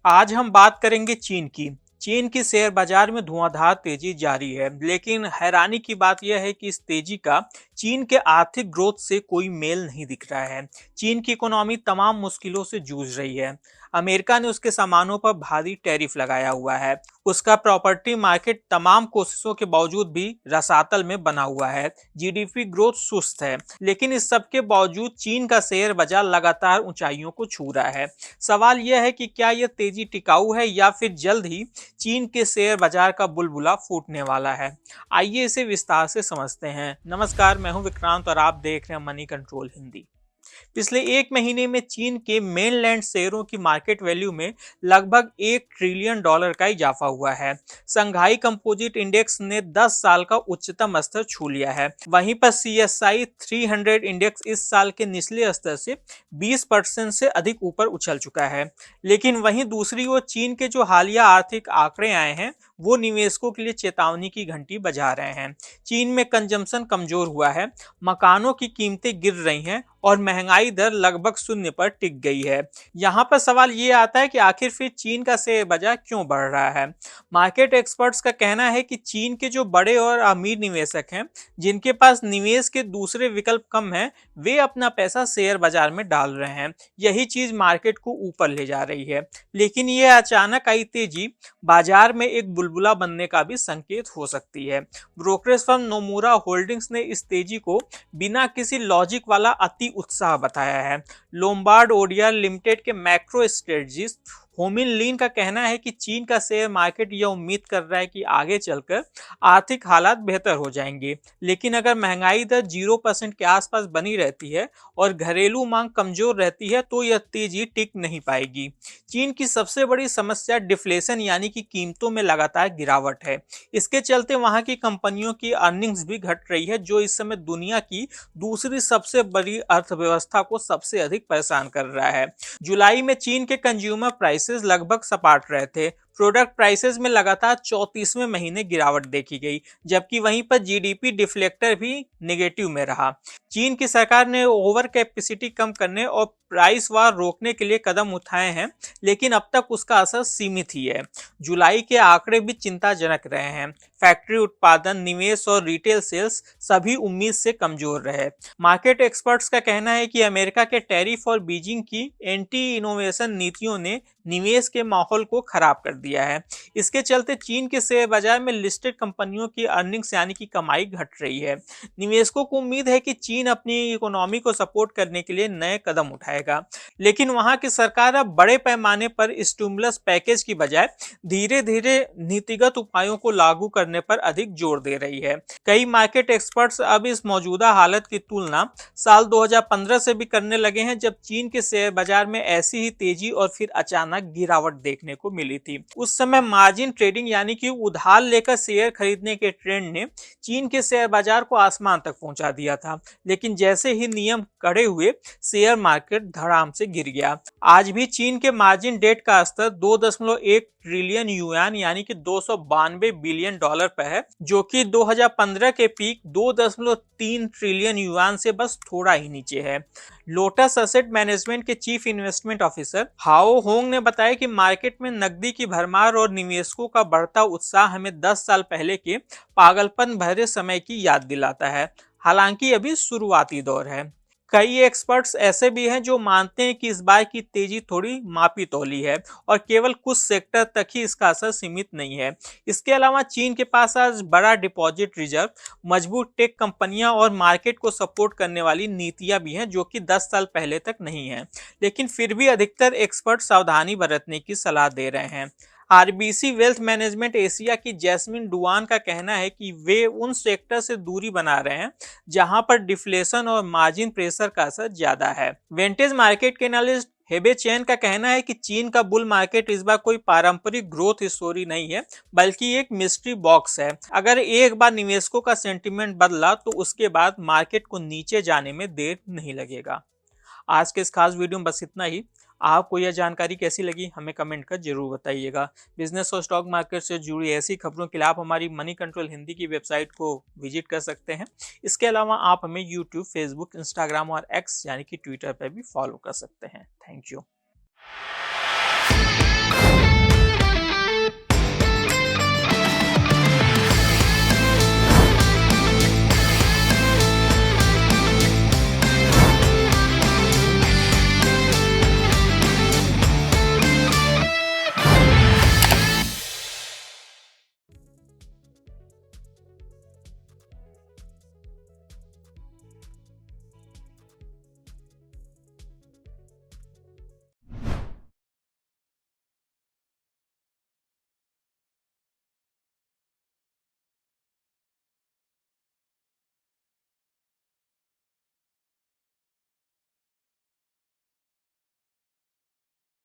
आज हम बात करेंगे चीन की। चीन की शेयर बाजार में धुआंधार तेजी जारी है, लेकिन हैरानी की बात यह है कि इस तेजी का चीन के आर्थिक ग्रोथ से कोई मेल नहीं दिख रहा है। चीन की इकोनॉमी तमाम मुश्किलों से जूझ रही है। अमेरिका ने उसके सामानों पर भारी टैरिफ लगाया हुआ है। उसका प्रॉपर्टी मार्केट तमाम कोशिशों के बावजूद भी रसातल में बना हुआ है। जीडीपी ग्रोथ सुस्त है, लेकिन इस सब के बावजूद चीन का शेयर बाजार लगातार ऊंचाइयों को छू रहा है। सवाल यह है कि क्या यह तेजी टिकाऊ है या फिर जल्द ही चीन के शेयर बाजार का बुलबुला फूटने वाला है। आइए इसे विस्तार से समझते हैं। नमस्कार, मैं हूं विक्रांत और आप देख रहे हैं मनी कंट्रोल हिंदी। पिछले एक महीने में चीन के मेनलैंड शेयरों की मार्केट वैल्यू में लगभग $1 ट्रिलियन का इजाफा हुआ है। संघाई कंपोजिट इंडेक्स ने 10 साल का उच्चतम स्तर छू लिया है। वहीं पर CSI 300 इंडेक्स इस साल के निचले स्तर से 20% से अधिक ऊपर उछल चुका है। लेकिन वहीं दूसरी ओर चीन के जो हालिया आर्थिक आंकड़े आए हैं वो निवेशकों के लिए चेतावनी की घंटी बजा रहे हैं। चीन में कंजम्पशन कमजोर हुआ है, मकानों की कीमतें गिर रही हैं और महंगाई दर लगभग शून्य पर टिक गई है। यहाँ पर सवाल ये आता है कि आखिर फिर चीन का शेयर बाजार क्यों बढ़ रहा है। मार्केट एक्सपर्ट्स का कहना है कि चीन के जो बड़े और अमीर निवेशक हैं, जिनके पास निवेश के दूसरे विकल्प कम हैं, वे अपना पैसा शेयर बाजार में डाल रहे हैं। यही चीज मार्केट को ऊपर ले जा रही है। लेकिन यह अचानक आई तेजी बाजार में एक बुलबुला बनने का भी संकेत हो सकती है। ब्रोकरेज फर्म नोमुरा होल्डिंग्स ने इस तेजी को बिना किसी लॉजिक वाला अति उत्साह बताया है। लोम्बार्ड ओडियर लिमिटेड के मैक्रो स्ट्रेटजिस्ट होमिन लीन का कहना है कि चीन का शेयर मार्केट यह उम्मीद कर रहा है कि आगे चलकर आर्थिक हालात बेहतर हो जाएंगे, लेकिन अगर महंगाई दर 0% के आसपास बनी रहती है और घरेलू मांग कमजोर रहती है तो यह तेजी टिक नहीं पाएगी। चीन की सबसे बड़ी समस्या डिफ्लेशन यानी कि कीमतों में लगातार गिरावट है। इसके चलते वहां की कंपनियों की अर्निंग्स भी घट रही है, जो इस समय दुनिया की दूसरी सबसे बड़ी अर्थव्यवस्था को सबसे अधिक परेशान कर रहा है। जुलाई में चीन के कंज्यूमर प्राइसेस लगभग सपाट रहे थे। प्रोडक्ट प्राइसेस में लगातार 34वें महीने गिरावट देखी गई, जबकि वहीं पर जीडीपी डिफ्लेक्टर भी नेगेटिव में रहा। चीन की सरकार ने ओवर कैपेसिटी कम करने और प्राइस वार रोकने के लिए कदम उठाए हैं, लेकिन अब तक उसका असर सीमित ही है। जुलाई के आंकड़े भी चिंताजनक रहे हैं। फैक्ट्री उत्पादन, निवेश और रिटेल सेल्स सभी उम्मीद से कमजोर रहे। मार्केट एक्सपर्ट्स का कहना है कि अमेरिका के टैरिफ और बीजिंग की एंटी इनोवेशन नीतियों ने निवेश के माहौल को खराब कर दिया है। इसके चलते चीन के शेयर बाजार में लिस्टेड कंपनियों की अर्निंग्स यानी कि कमाई घट रही है। निवेशकों को उम्मीद है कि चीन अपनी इकोनॉमी को सपोर्ट करने के लिए नए कदम उठाएगा, लेकिन वहां की सरकार अब बड़े पैमाने पर स्टिमुलस पैकेज की बजाय धीरे धीरे नीतिगत उपायों को लागू करने पर अधिक जोर दे रही है। कई मार्केट एक्सपर्ट्स अब इस मौजूदा हालत की तुलना साल 2015 से भी करने लगे हैं, जब चीन के शेयर बाजार में ऐसी ही तेजी और फिर अचानक गिरावट देखने को मिली थी। उस समय मार्जिन ट्रेडिंग यानी कि उधार लेकर शेयर खरीदने के ट्रेंड ने चीन के शेयर बाजार को आसमान तक पहुंचा दिया था, लेकिन जैसे ही नियम कड़े हुए शेयर मार्केट धड़ाम से गिर गया। आज भी चीन के मार्जिन डेट का स्तर 2.1 ट्रिलियन युआन यानी कि $292 बिलियन पर है, जो कि 2015 के पीक 2.3 ट्रिलियन युआन से बस थोड़ा ही नीचे है। लोटस असेट मैनेजमेंट के चीफ इन्वेस्टमेंट ऑफिसर हाओ होंग ने बताया कि मार्केट में नकदी की भरमार और निवेशकों का बढ़ता उत्साह हमें 10 साल पहले के पागलपन भरे समय की याद दिलाता है। हालांकि अभी शुरुआती दौर है। कई एक्सपर्ट्स ऐसे भी हैं जो मानते हैं कि इस बार की तेजी थोड़ी मापी तौली है और केवल कुछ सेक्टर तक ही इसका असर सीमित नहीं है। इसके अलावा चीन के पास आज बड़ा डिपॉजिट रिजर्व, मजबूत टेक कंपनियां और मार्केट को सपोर्ट करने वाली नीतियां भी हैं, जो कि 10 साल पहले तक नहीं है। लेकिन फिर भी अधिकतर एक्सपर्ट सावधानी बरतने की सलाह दे रहे हैं। आरबीसी वेल्थ मैनेजमेंट एशिया की जैस्मिन डुआन का कहना है कि वे उन सेक्टर से दूरी बना रहे हैं जहां पर डिफ्लेशन और मार्जिन प्रेशर का असर ज्यादा है। वेंटेज मार्केट के एनालिस्ट हेबे चैन का कहना है कि चीन का बुल मार्केट इस बार कोई पारंपरिक ग्रोथ स्टोरी नहीं है, बल्कि एक मिस्ट्री बॉक्स है। अगर एक बार निवेशकों का सेंटीमेंट बदला तो उसके बाद मार्केट को नीचे जाने में देर नहीं लगेगा। आज के इस खास वीडियो में बस इतना ही। आपको यह जानकारी कैसी लगी हमें कमेंट कर जरूर बताइएगा। बिजनेस और स्टॉक मार्केट से जुड़ी ऐसी खबरों के लिए आप हमारी मनी कंट्रोल हिंदी की वेबसाइट को विजिट कर सकते हैं। इसके अलावा आप हमें यूट्यूब, फेसबुक, इंस्टाग्राम और एक्स यानी कि ट्विटर पर भी फॉलो कर सकते हैं। Thank you.